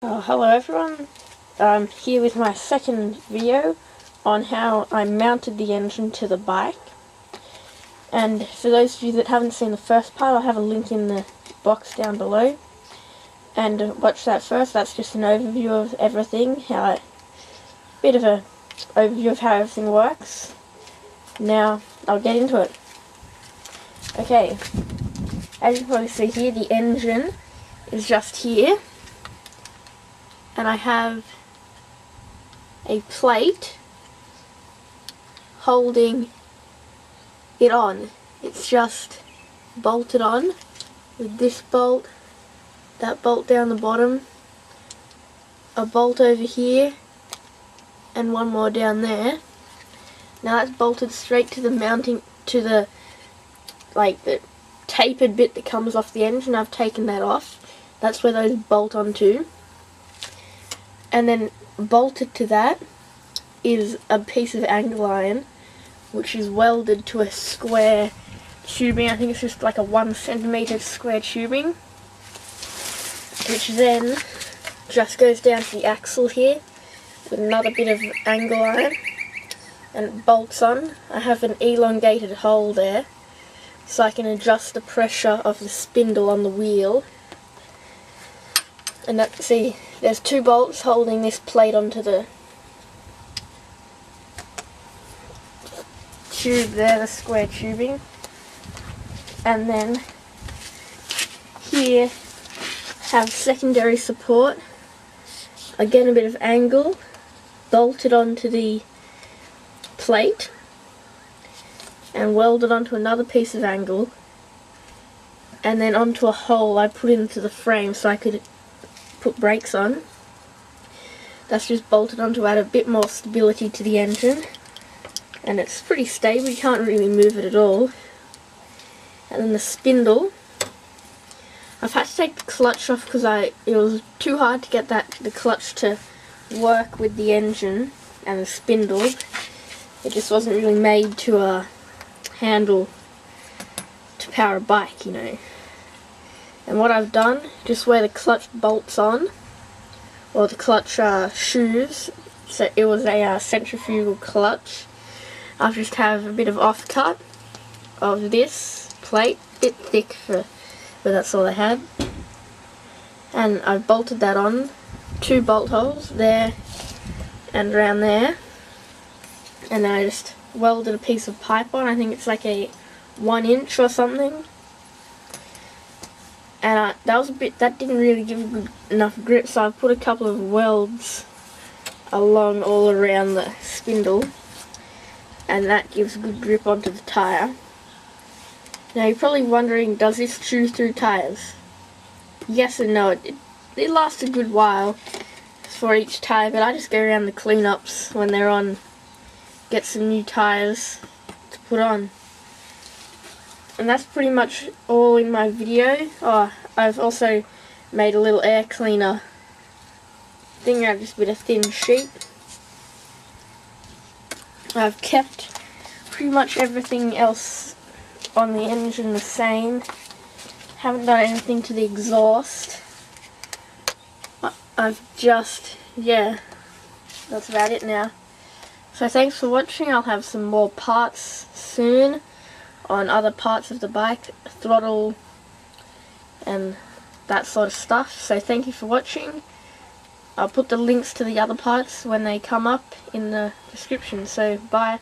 Hello everyone, I'm here with my second video on how I mounted the engine to the bike. And for those of you that haven't seen the first part, I'll have a link in the box down below. And watch that first. That's just an overview of everything, bit of an overview of how everything works. Now, I'll get into it. Okay, as you can probably see here, the engine is just here. And I have a plate holding it on. It's just bolted on with this bolt, that bolt down the bottom, a bolt over here, and one more down there. Now that's bolted straight to the mounting, to the tapered bit that comes off the engine. I've taken that off. That's where those bolt onto. And then bolted to that is a piece of angle iron, which is welded to a square tubing. I think it's just like a 1 centimeter square tubing, which then just goes down to the axle here with another bit of angle iron, and it bolts on. I have an elongated hole there so I can adjust the pressure of the spindle on the wheel. And see, there's 2 bolts holding this plate onto the tube there, the square tubing. And then here have secondary support. Again, a bit of angle bolted onto the plate and welded onto another piece of angle, and then onto a hole I put into the frame so I could put brakes on. That's just bolted on to add a bit more stability to the engine, and it's pretty stable, you can't really move it at all. And then the spindle, I've had to take the clutch off because it was too hard to get the clutch to work with the engine and the spindle. It just wasn't really made to handle to power a bike, you know. And what I've done, just where the clutch bolts on, or the clutch shoes, so it was a centrifugal clutch, I've just have a bit of offcut of this plate, a bit thick but that's all I had. And I've bolted that on, 2 bolt holes there and around there. And then I just welded a piece of pipe on, I think it's like a 1 inch or something. And that didn't really give enough grip, so I put a couple of welds along all around the spindle, and that gives good grip onto the tyre. Now you're probably wondering, does this chew through tyres? Yes and no. It lasts a good while for each tyre, but I just go around the cleanups when they're on, get some new tyres to put on. And that's pretty much all in my video. Oh, I've also made a little air cleaner thing out of just a bit of thin sheet. I've kept pretty much everything else on the engine the same. Haven't done anything to the exhaust. Yeah, that's about it now. So thanks for watching. I'll have some more parts soon on other parts of the bike, throttle and that sort of stuff. So thank you for watching. I'll put the links to the other parts when they come up in the description. So bye.